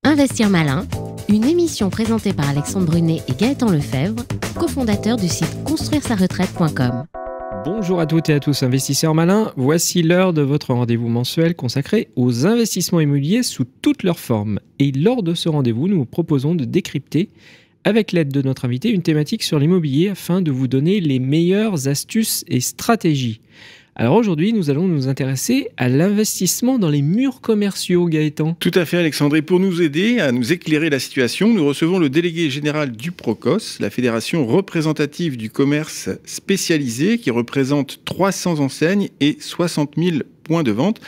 Investir malin, une émission présentée par Alexandre Brunet et Gaëtan Lefebvre, cofondateurs du site construire-sa-retraite.com. Bonjour à toutes et à tous investisseurs malins, voici l'heure de votre rendez-vous mensuel consacré aux investissements immobiliers sous toutes leurs formes. Et lors de ce rendez-vous, nous vous proposons de décrypter, avec l'aide de notre invité, une thématique sur l'immobilier afin de vous donner les meilleures astuces et stratégies. Alors aujourd'hui, nous allons nous intéresser à l'investissement dans les murs commerciaux, Gaëtan. Tout à fait, Alexandre. Et pour nous aider à nous éclairer la situation, nous recevons le délégué général du Procos, la fédération représentative du commerce spécialisé, qui représente 300 enseignes et 60 000 points de vente.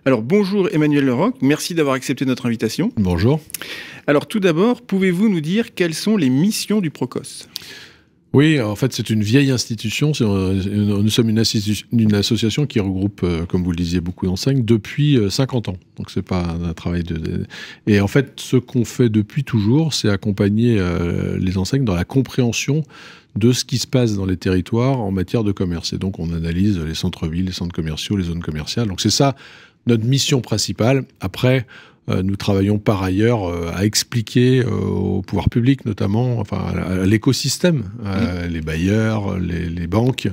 Alors bonjour Emmanuel Leroc, merci d'avoir accepté notre invitation. Bonjour. Alors tout d'abord, pouvez-vous nous dire quelles sont les missions du Procos ? Oui, en fait, c'est une vieille institution. Nous sommes une association qui regroupe, comme vous le disiez, beaucoup d'enseignes depuis 50 ans. Donc, c'est pas un travail de... Et en fait, ce qu'on fait depuis toujours, c'est accompagner les enseignes dans la compréhension de ce qui se passe dans les territoires en matière de commerce. Et donc, on analyse les centres-villes, les centres commerciaux, les zones commerciales. Donc, c'est ça notre mission principale. Après... nous travaillons par ailleurs à expliquer au pouvoir public, notamment, enfin à l'écosystème, les bailleurs, les banques,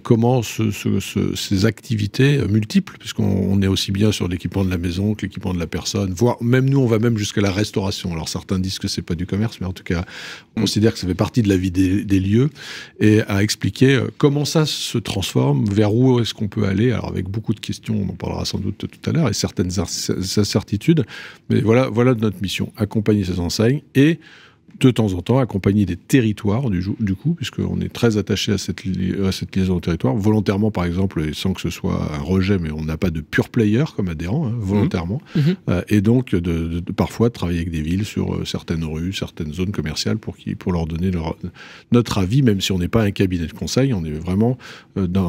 comment ces activités multiples, puisqu'on est aussi bien sur l'équipement de la maison que l'équipement de la personne, voire même nous, on va même jusqu'à la restauration. Alors certains disent que c'est pas du commerce, mais en tout cas, on considère que ça fait partie de la vie des lieux, et à expliquer comment ça se transforme, vers où est-ce qu'on peut aller, alors avec beaucoup de questions, on en parlera sans doute tout à l'heure, et certaines incertitudes. Mais voilà notre mission, accompagner ces enseignes et de temps en temps accompagner des territoires du coup, puisqu'on est très attaché à cette liaison au territoire, volontairement par exemple, et sans que ce soit un rejet, mais on n'a pas de pure player comme adhérent, volontairement, et donc de parfois travailler avec des villes sur certaines rues, certaines zones commerciales pour leur donner notre avis, même si on n'est pas un cabinet de conseil, on est vraiment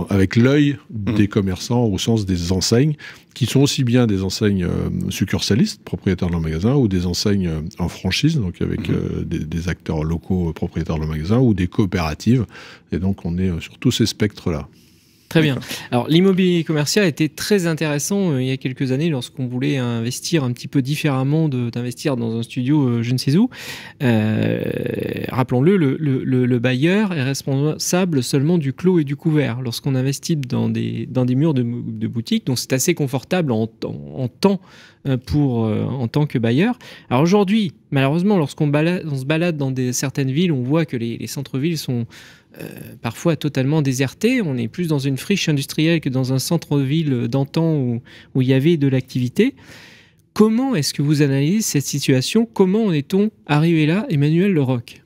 avec l'œil des commerçants au sens des enseignes, qui sont aussi bien des enseignes succursalistes, propriétaires de leur magasin, ou des enseignes en franchise, donc avec des acteurs locaux propriétaires de leur magasin, ou des coopératives. Et donc, on est sur tous ces spectres-là. Très bien. Alors, l'immobilier commercial était très intéressant il y a quelques années lorsqu'on voulait investir un petit peu différemment d'investir dans un studio je ne sais où. Rappelons-le, le bailleur est responsable seulement du clos et du couvert. Lorsqu'on investit dans des murs de boutique, donc c'est assez confortable en temps en tant que bailleur. Alors aujourd'hui, malheureusement, lorsqu'on se balade dans certaines villes, on voit que les centres-villes sont parfois totalement désertés. On est plus dans une friche industrielle que dans un centre-ville d'antan où il y avait de l'activité. Comment est-ce que vous analysez cette situation ? Comment en est-on arrivé là, Emmanuel Leroc ?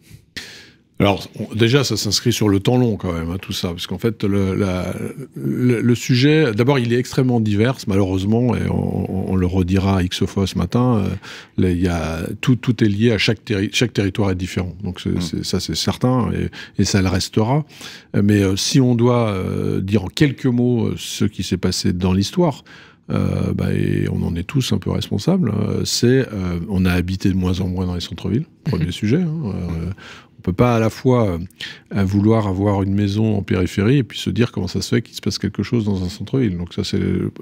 Alors, déjà, ça s'inscrit sur le temps long, quand même, tout ça. Parce qu'en fait, le sujet, d'abord, il est extrêmement divers, malheureusement, et on le redira X fois ce matin. Tout est lié à chaque territoire est différent. Donc, ça, c'est certain, et ça le restera. Mais si on doit dire en quelques mots ce qui s'est passé dans l'histoire, et on en est tous un peu responsables, on a habité de moins en moins dans les centres-villes, premier sujet. On peut pas à la fois vouloir avoir une maison en périphérie et puis se dire comment ça se fait qu'il se passe quelque chose dans un centre-ville. Donc ça,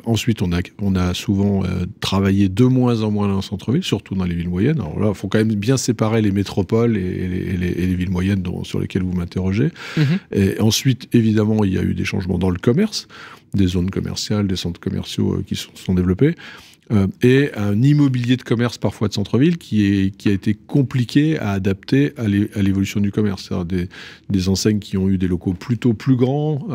ensuite, on a souvent travaillé de moins en moins dans le centre-ville, surtout dans les villes moyennes. Alors là, il faut quand même bien séparer les métropoles et les villes moyennes sur lesquelles vous m'interrogez. Et ensuite, évidemment, il y a eu des changements dans le commerce, des zones commerciales, des centres commerciaux qui sont développés. Et un immobilier de commerce parfois de centre-ville qui a été compliqué à adapter à l'évolution du commerce. C'est-à-dire des enseignes qui ont eu des locaux plutôt plus grands,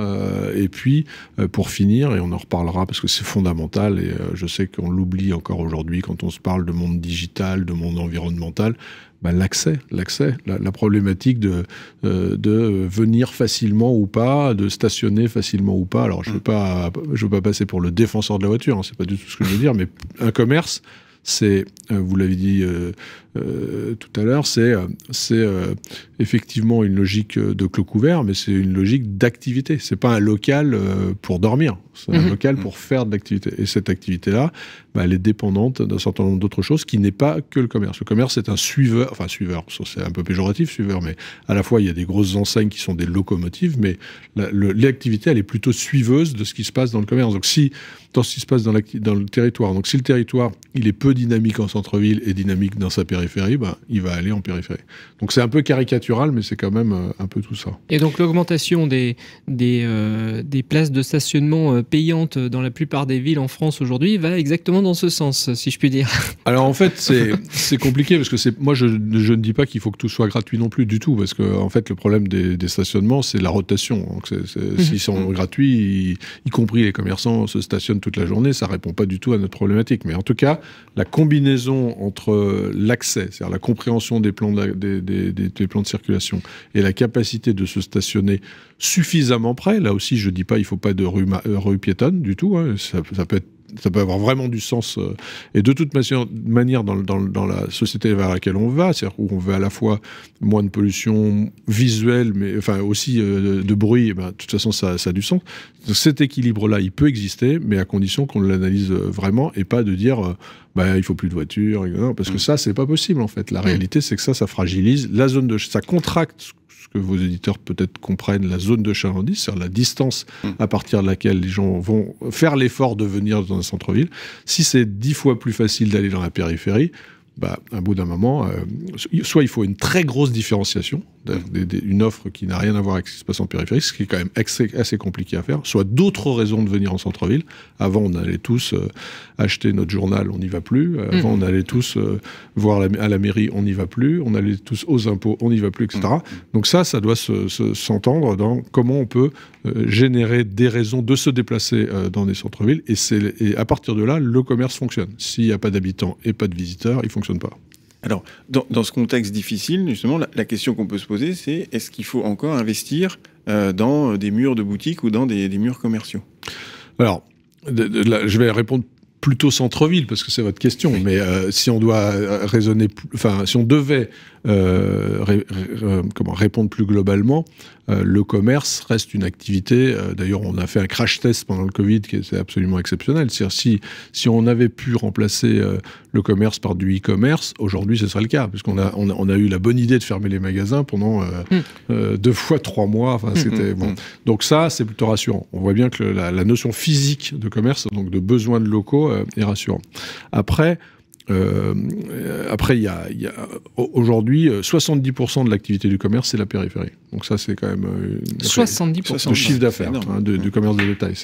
et puis pour finir, et on en reparlera parce que c'est fondamental, et je sais qu'on l'oublie encore aujourd'hui quand on se parle de monde digital, de monde environnemental, l'accès, la problématique de venir facilement ou pas, de stationner facilement ou pas. Alors je veux pas passer pour le défenseur de la voiture, c'est pas du tout ce que je veux dire, mais un commerce, c'est, vous l'avez dit tout à l'heure, c'est effectivement une logique de clos couvert, mais c'est une logique d'activité. C'est pas un local pour dormir, c'est un local pour faire de l'activité. Et cette activité-là, elle est dépendante d'un certain nombre d'autres choses qui n'est pas que le commerce. Le commerce est un suiveur, c'est un peu péjoratif, suiveur, mais à la fois il y a des grosses enseignes qui sont des locomotives, mais l'activité, elle est plutôt suiveuse de ce qui se passe dans le commerce. Donc dans ce qui se passe dans le territoire, donc si le territoire, il est peu dynamique en centre-ville et dynamique dans sa périphérie, il va aller en périphérie. Donc c'est un peu caricatural, mais c'est quand même un peu tout ça. Et donc l'augmentation des places de stationnement payantes dans la plupart des villes en France aujourd'hui va exactement dans ce sens, si je puis dire. Alors en fait, c'est compliqué, parce que moi je ne dis pas qu'il faut que tout soit gratuit non plus du tout, parce que en fait le problème des stationnements, c'est la rotation. Donc s'ils sont gratuits, y compris les commerçants se stationnent toute la journée, ça répond pas du tout à notre problématique. Mais en tout cas, la combinaison entre l'accès, c'est-à-dire la compréhension des plans des plans de circulation et la capacité de se stationner suffisamment près, là aussi je dis pas il faut pas de rue piétonne du tout, hein, ça peut avoir vraiment du sens. Et de toute manière, dans la société vers laquelle on va, c'est-à-dire où on veut à la fois moins de pollution visuelle, mais enfin aussi de bruit, de toute façon, ça a du sens. Donc, cet équilibre-là, il peut exister, mais à condition qu'on l'analyse vraiment et pas de dire il faut plus de voitures, parce que ça, c'est pas possible en fait. La réalité, c'est que ça fragilise la zone ça contracte. Que vos éditeurs peut-être comprennent, la zone de chalandise, c'est-à-dire la distance à partir de laquelle les gens vont faire l'effort de venir dans un centre-ville. Si c'est 10 fois plus facile d'aller dans la périphérie, à bout d'un moment, soit il faut une très grosse différenciation, une offre qui n'a rien à voir avec ce qui se passe en périphérie, ce qui est quand même assez compliqué à faire, soit d'autres raisons de venir en centre-ville. Avant, on allait tous acheter notre journal, on n'y va plus. Avant, on allait tous voir à la mairie, on n'y va plus. On allait tous aux impôts, on n'y va plus, etc. Donc ça doit s'entendre dans comment on peut générer des raisons de se déplacer dans des centres-villes. Et à partir de là, le commerce fonctionne. S'il n'y a pas d'habitants et pas de visiteurs, il ne fonctionne pas. Alors, dans ce contexte difficile, justement, la question qu'on peut se poser, c'est est-ce qu'il faut encore investir dans des murs de boutiques ou dans des murs commerciaux? Alors, je vais répondre plutôt centre-ville, parce que c'est votre question, mais si on doit raisonner, si on devait répondre plus globalement, le commerce reste une activité. D'ailleurs, on a fait un crash test pendant le Covid qui était absolument exceptionnel. C'est-à-dire si on avait pu remplacer le commerce par du e-commerce, aujourd'hui, ce serait le cas, puisqu'on a eu la bonne idée de fermer les magasins pendant 2 fois 3 mois. Enfin, c'était bon. Donc ça, c'est plutôt rassurant. On voit bien que la notion physique de commerce, donc de besoin de locaux, est rassurant. Après, il y a aujourd'hui 70% de l'activité du commerce, c'est la périphérie. Donc ça, c'est quand même 70% de chiffre d'affaires du commerce de détail.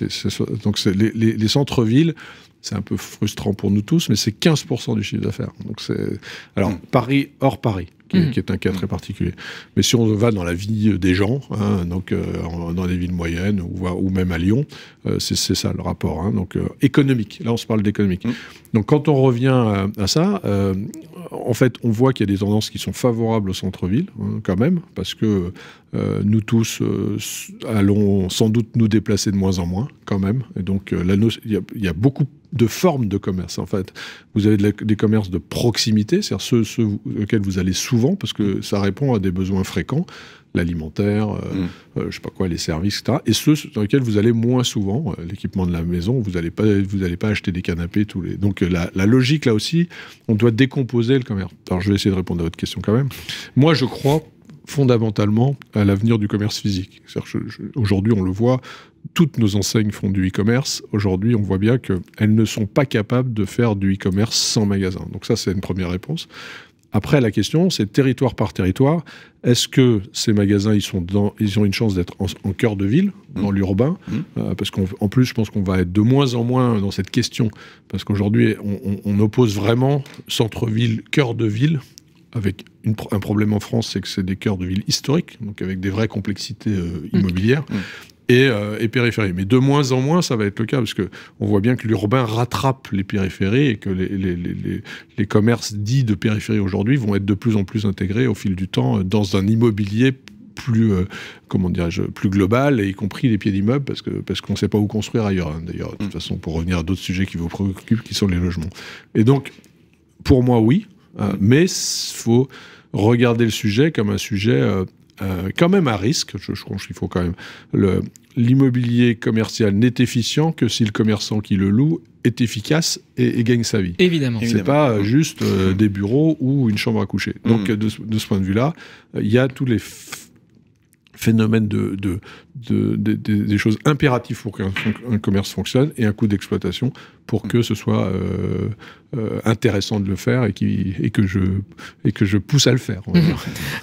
Donc les centres-villes, c'est un peu frustrant pour nous tous, mais c'est 15% du chiffre d'affaires. Donc Paris hors Paris, qui est un cas très particulier. Mais si on va dans la vie des gens, donc dans les villes moyennes ou même à Lyon, c'est ça le rapport. Donc économique. Là, on se parle d'économique. Donc quand on revient à ça, en fait, on voit qu'il y a des tendances qui sont favorables au centre-ville, quand même, parce que nous tous allons sans doute nous déplacer de moins en moins, quand même. Et donc il y a beaucoup de formes de commerce, en fait. Vous avez des commerces de proximité, c'est-à-dire ceux auxquels vous allez souvent, parce que ça répond à des besoins fréquents, l'alimentaire, je sais pas quoi, les services, etc. Et ceux dans lesquels vous allez moins souvent, l'équipement de la maison, vous allez pas acheter des canapés tous les... Donc la logique, là aussi, on doit décomposer le commerce. Alors je vais essayer de répondre à votre question quand même. Moi, je crois fondamentalement à l'avenir du commerce physique. Aujourd'hui, on le voit, toutes nos enseignes font du e-commerce. Aujourd'hui, on voit bien qu'elles ne sont pas capables de faire du e-commerce sans magasin. Donc ça, c'est une première réponse. Après, la question, c'est territoire par territoire. Est-ce que ces magasins, ils ont une chance d'être en cœur de ville, dans l'urbain parce qu'en plus, je pense qu'on va être de moins en moins dans cette question. Parce qu'aujourd'hui, on oppose vraiment centre-ville, cœur de ville, avec un problème en France, c'est que c'est des cœurs de ville historiques, donc avec des vraies complexités immobilières. Et périphérie. Mais de moins en moins, ça va être le cas, parce qu'on voit bien que l'urbain rattrape les périphéries et que les commerces dits de périphérie aujourd'hui vont être de plus en plus intégrés au fil du temps dans un immobilier plus, plus global, et y compris les pieds d'immeubles, parce qu'on ne sait pas où construire ailleurs. D'ailleurs, de toute façon, pour revenir à d'autres sujets qui vous préoccupent, qui sont les logements. Et donc, pour moi, oui, mais il faut regarder le sujet comme un sujet... quand même à risque. Je pense qu'il faut quand même... L'immobilier commercial n'est efficient que si le commerçant qui le loue est efficace et gagne sa vie. Évidemment. C'est pas juste des bureaux ou une chambre à coucher. Donc de ce point de vue-là, il y a tous les phénomène des choses impératives pour qu'un commerce fonctionne et un coût d'exploitation pour que ce soit intéressant de le faire et que je pousse à le faire.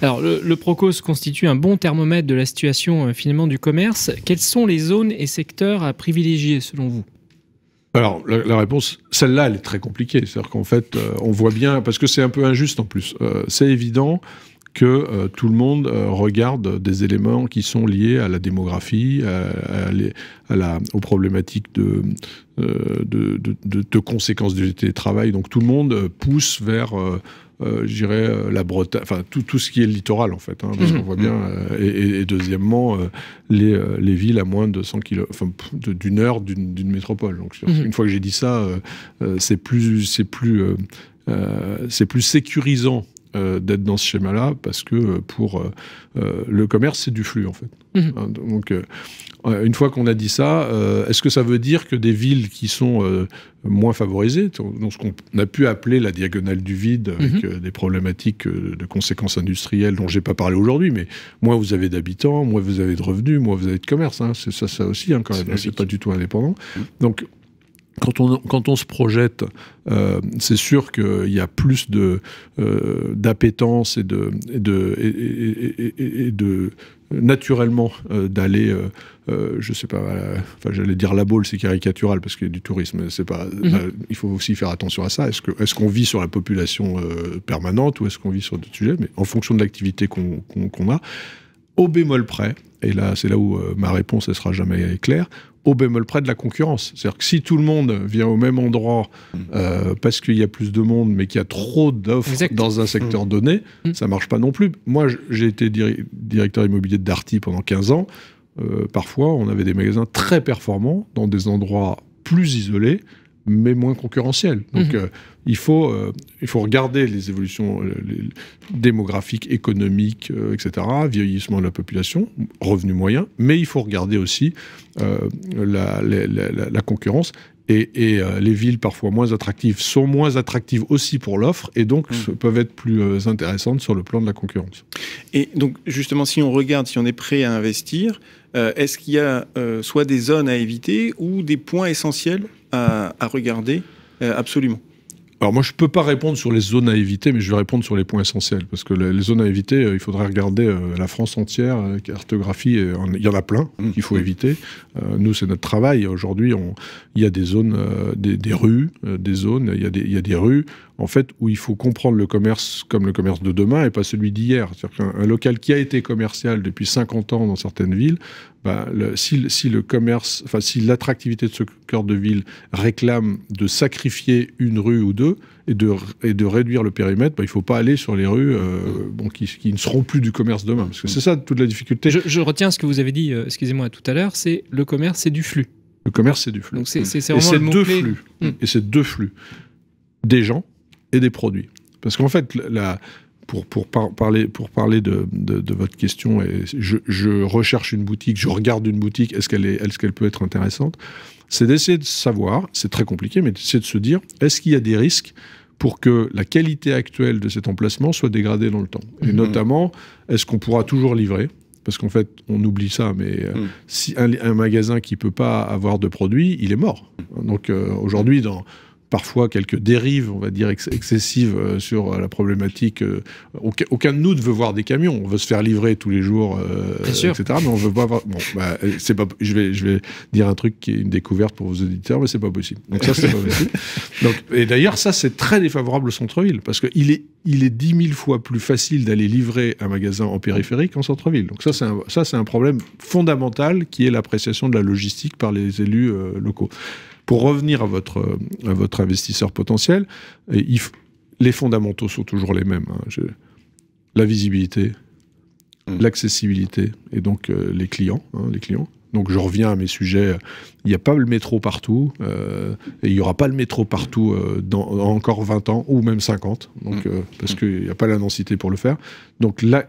Alors, le Procos constitue un bon thermomètre de la situation finalement du commerce. Quelles sont les zones et secteurs à privilégier selon vous ? Alors, la réponse, celle-là, elle est très compliquée. C'est-à-dire qu'en fait, on voit bien, parce que c'est un peu injuste en plus, c'est évident que tout le monde regarde des éléments qui sont liés à la démographie, aux problématiques de conséquences du télétravail. Donc tout le monde pousse vers, je dirais, la Bretagne, enfin tout ce qui est le littoral en fait, parce qu'on voit bien. Et deuxièmement, les villes à moins de 100 km, enfin d'une heure d'une métropole. Donc une fois que j'ai dit ça, c'est plus sécurisant d'être dans ce schéma-là, parce que pour le commerce, c'est du flux, en fait. Donc, une fois qu'on a dit ça, est-ce que ça veut dire que des villes qui sont moins favorisées, dans ce qu'on a pu appeler la diagonale du vide, avec des problématiques de conséquences industrielles dont je n'ai pas parlé aujourd'hui, mais moins vous avez d'habitants, moins vous avez de revenus, moins vous avez de commerce, c'est ça aussi, quand même, c'est pas du tout indépendant. Donc, quand on se projette, c'est sûr qu'il y a plus d'appétence et de naturellement d'aller, je sais pas, j'allais dire la Baule, c'est caricatural parce qu'il y a du tourisme, c'est pas. Il faut aussi faire attention à ça. Est-ce qu'on vit sur la population permanente ou est-ce qu'on vit sur d'autres sujets? Mais en fonction de l'activité qu'on a, au bémol près, et là c'est là où ma réponse ne sera jamais claire, au bémol près de la concurrence. C'est-à-dire que si tout le monde vient au même endroit parce qu'il y a plus de monde, mais qu'il y a trop d'offres dans un secteur donné, ça ne marche pas non plus. Moi, j'ai été directeur immobilier de Darty pendant 15 ans. Parfois, on avait des magasins très performants dans des endroits plus isolés, mais moins concurrentiels. Donc, il faut regarder les évolutions démographiques, économiques, etc., vieillissement de la population, revenus moyens, mais il faut regarder aussi la concurrence. Et les villes parfois moins attractives sont moins attractives aussi pour l'offre et donc peuvent être plus intéressantes sur le plan de la concurrence. Et donc justement, si on regarde, si on est prêt à investir, est-ce qu'il y a soit des zones à éviter ou des points essentiels à regarder absolument? Alors moi, je ne peux pas répondre sur les zones à éviter, mais je vais répondre sur les points essentiels. Parce que les zones à éviter, il faudrait regarder la France entière, cartographie, il y en a plein qu'il faut éviter. Nous, c'est notre travail. Aujourd'hui, il y a des zones, des rues, des zones, il y a des rues, en fait, où il faut comprendre le commerce comme le commerce de demain et pas celui d'hier. C'est-à-dire qu'un local qui a été commercial depuis 50 ans dans certaines villes, si le commerce, enfin si l'attractivité de ce cœur de ville réclame de sacrifier une rue ou deux et de réduire le périmètre, il ne faut pas aller sur les rues qui ne seront plus du commerce demain. Parce que c'est ça toute la difficulté. Je retiens ce que vous avez dit, excusez-moi, tout à l'heure, c'est le commerce, c'est du flux. Le commerce, c'est du flux. Donc c'est vraiment le mot-clé. Et c'est deux flux. Des gens et des produits. Parce qu'en fait, pour parler de votre question, et je recherche une boutique, je regarde une boutique, est-ce qu'elle peut être intéressante? C'est d'essayer de savoir, c'est très compliqué, mais d'essayer de se dire, est-ce qu'il y a des risques pour que la qualité actuelle de cet emplacement soit dégradée dans le temps? Et notamment, est-ce qu'on pourra toujours livrer? Parce qu'en fait, on oublie ça, mais si un magasin qui ne peut pas avoir de produits, il est mort. Donc aujourd'hui, parfois quelques dérives, on va dire, excessives sur la problématique. Aucun de nous ne veut voir des camions. On veut se faire livrer tous les jours, etc. Mais on ne veut pas avoir... c'est pas... je vais dire un truc qui est une découverte pour vos auditeurs, mais c'est pas possible. Donc ça, c'est pas possible. Et d'ailleurs, ça, c'est très défavorable au centre-ville, parce qu'il est 10 000 fois plus facile d'aller livrer un magasin en périphérie qu'en centre-ville. Donc ça, c'est un problème fondamental qui est l'appréciation de la logistique par les élus locaux. Pour revenir à votre investisseur potentiel, les fondamentaux sont toujours les mêmes. La visibilité, l'accessibilité et donc les clients. Donc je reviens à mes sujets. Il n'y a pas le métro partout et il n'y aura pas le métro partout dans encore 20 ans ou même 50, donc, parce qu'il n'y a pas la densité pour le faire. Donc là,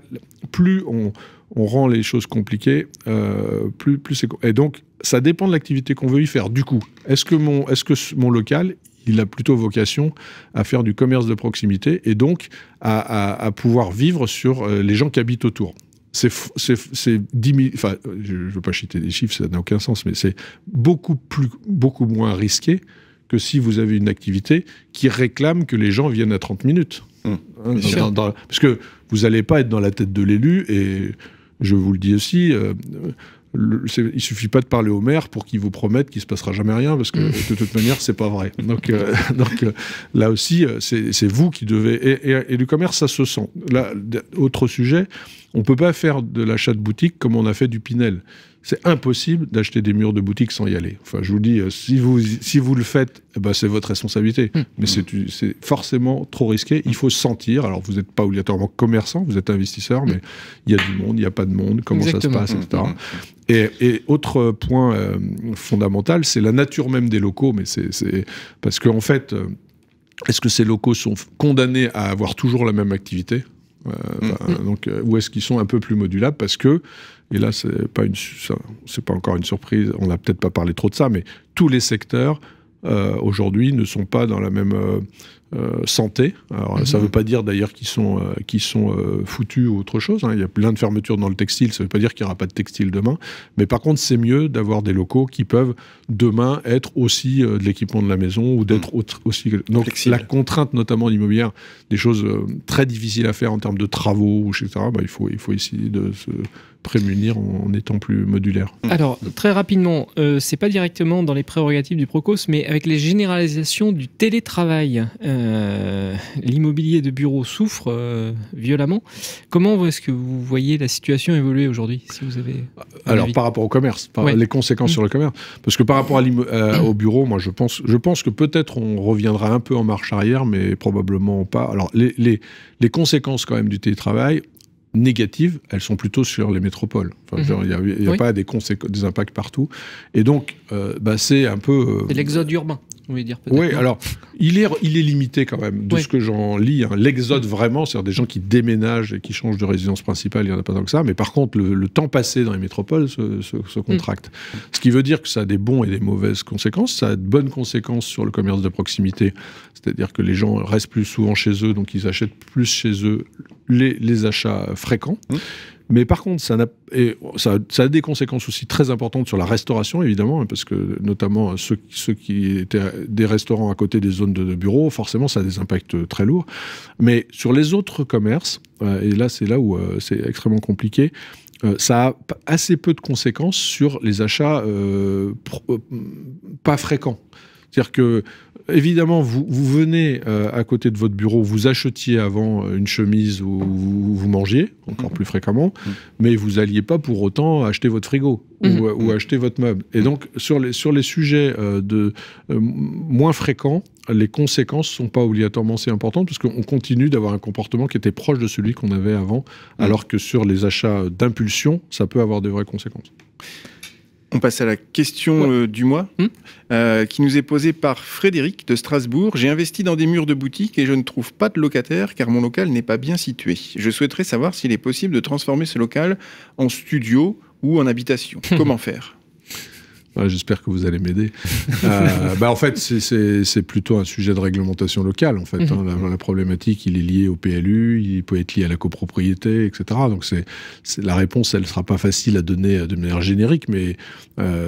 plus on rend les choses compliquées, plus c'est... Et donc, ça dépend de l'activité qu'on veut y faire. Du coup, est-ce que mon local, il a plutôt vocation à faire du commerce de proximité et donc à pouvoir vivre sur les gens qui habitent autour? c'est 10 000, enfin, je ne veux pas citer des chiffres, ça n'a aucun sens, mais c'est beaucoup moins risqué que si vous avez une activité qui réclame que les gens viennent à 30 minutes. Parce que vous n'allez pas être dans la tête de l'élu, et je vous le dis aussi, il suffit pas de parler au maire pour qu'il vous promette qu'il se passera jamais rien, parce que de toute manière c'est pas vrai. Donc là aussi c'est vous qui devez, et du commerce ça se sent. Là, autre sujet, on peut pas faire de l'achat de boutique comme on a fait du Pinel. C'est impossible d'acheter des murs de boutique sans y aller. Enfin, je vous dis, si vous le faites, c'est votre responsabilité. Mais c'est forcément trop risqué. Il faut se sentir. Alors, vous n'êtes pas obligatoirement commerçant, vous êtes investisseur, mais il y a du monde, il n'y a pas de monde, comment Exactement. ça se passe, etc. Et autre point fondamental, c'est la nature même des locaux. Mais c'est parce qu'en fait, est-ce que ces locaux sont condamnés à avoir toujours la même activité ? Donc, ou est-ce qu'ils sont un peu plus modulables, parce que, et là c'est pas encore une surprise, on n'a peut-être pas parlé trop de ça, mais tous les secteurs aujourd'hui ne sont pas dans la même santé. Alors ça veut pas dire d'ailleurs qu'ils sont foutus ou autre chose, hein. Il y a plein de fermetures dans le textile, ça veut pas dire qu'il n'y aura pas de textile demain, mais par contre c'est mieux d'avoir des locaux qui peuvent demain être aussi de l'équipement de la maison, ou d'être aussi... Donc flexible. La contrainte notamment immobilière, des choses très difficiles à faire en termes de travaux, etc., il faut essayer de se prémunir en étant plus modulaire. Alors, très rapidement, c'est pas directement dans les prérogatives du Procos, mais avec les généralisations du télétravail, l'immobilier de bureau souffre violemment. Comment est-ce que vous voyez la situation évoluer aujourd'hui, si vous avez... Alors, par rapport au commerce, les conséquences sur le commerce, parce que par rapport au bureau, moi je pense que peut-être on reviendra un peu en marche arrière, mais probablement pas. Alors, les conséquences quand même du télétravail négatives, elles sont plutôt sur les métropoles. Enfin, il n'y a pas des impacts partout. Et donc, c'est un peu... C'est l'exode urbain, vous voulez dire peut-être. Oui, alors, il est limité quand même, de ce que j'en lis. Hein. L'exode vraiment, c'est-à-dire des gens qui déménagent et qui changent de résidence principale, il n'y en a pas tant que ça. Mais par contre, le temps passé dans les métropoles se contracte. Ce qui veut dire que ça a des bons et des mauvaises conséquences. Ça a de bonnes conséquences sur le commerce de proximité. C'est-à-dire que les gens restent plus souvent chez eux, donc ils achètent plus chez eux les achats fréquents. Mais par contre, ça a des conséquences aussi très importantes sur la restauration, évidemment, parce que notamment ceux qui étaient des restaurants à côté des zones de bureaux, forcément, ça a des impacts très lourds. Mais sur les autres commerces, et là, c'est là où c'est extrêmement compliqué, ça a assez peu de conséquences sur les achats pas fréquents. C'est-à-dire que, évidemment, vous venez à côté de votre bureau, vous achetiez avant une chemise ou vous mangiez, encore plus fréquemment, mais vous n'alliez pas pour autant acheter votre frigo ou acheter votre meuble. Et donc, sur les sujets moins fréquents, les conséquences ne sont pas obligatoirement si importantes, parce qu'on continue d'avoir un comportement qui était proche de celui qu'on avait avant, alors que sur les achats d'impulsion, ça peut avoir de vraies conséquences. On passe à la question du mois, qui nous est posée par Frédéric de Strasbourg. J'ai investi dans des murs de boutique et je ne trouve pas de locataire car mon local n'est pas bien situé. Je souhaiterais savoir s'il est possible de transformer ce local en studio ou en habitation. Comment faire ? J'espère que vous allez m'aider. En fait, c'est plutôt un sujet de réglementation locale. En fait, la problématique, il est lié au PLU, il peut être lié à la copropriété, etc. Donc, la réponse, elle ne sera pas facile à donner de manière générique, mais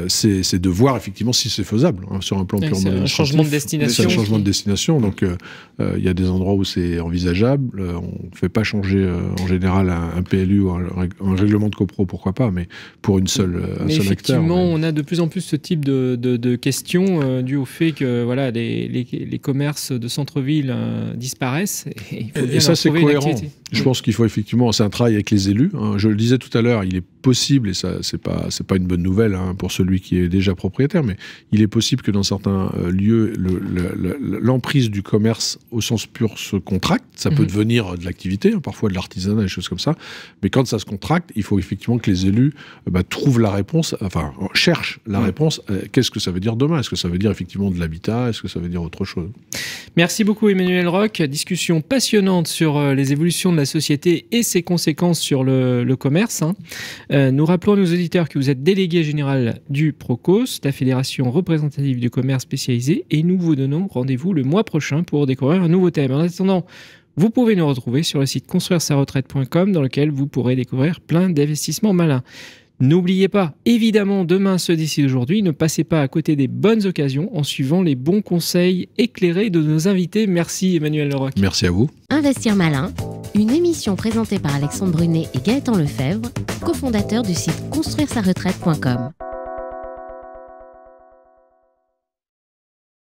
c'est de voir effectivement si c'est faisable sur un plan purement administratif. C'est un changement de destination. C'est un changement de destination. Donc, il y a des endroits où c'est envisageable. On ne fait pas changer en général un PLU ou un règlement de copro, pourquoi pas, mais pour un seul acteur. Effectivement, on a de plus en plus ce type de questions dû au fait que les commerces de centre-ville disparaissent. Et ça, c'est cohérent. Je pense qu'il faut effectivement... C'est un travail avec les élus. Hein. Je le disais tout à l'heure, il est possible, et ça, c'est pas une bonne nouvelle pour celui qui est déjà propriétaire, mais il est possible que dans certains lieux, l'emprise du commerce au sens pur se contracte. Ça peut devenir de l'activité, parfois de l'artisanat, des choses comme ça. Mais quand ça se contracte, il faut effectivement que les élus trouvent la réponse, cherchent la réponse. Qu'est-ce que ça veut dire demain ? Est-ce que ça veut dire effectivement de l'habitat ? Est-ce que ça veut dire autre chose ? Merci beaucoup Emmanuel Roch. Discussion passionnante sur les évolutions de la société et ses conséquences sur le commerce. Nous rappelons à nos auditeurs que vous êtes délégué général du Procos, la fédération représentative du commerce spécialisé, et nous vous donnons rendez-vous le mois prochain pour découvrir un nouveau thème. En attendant, Vous pouvez nous retrouver sur le site construire-sa-retraite.com dans lequel vous pourrez découvrir plein d'investissements malins. N'oubliez pas, évidemment, demain se décide aujourd'hui, ne passez pas à côté des bonnes occasions en suivant les bons conseils éclairés de nos invités. Merci Emmanuel Leroc. Merci à vous. Investir malin, une émission présentée par Alexandre Brunet et Gaëtan Lefebvre, cofondateurs du site construire-sa-retraite.com.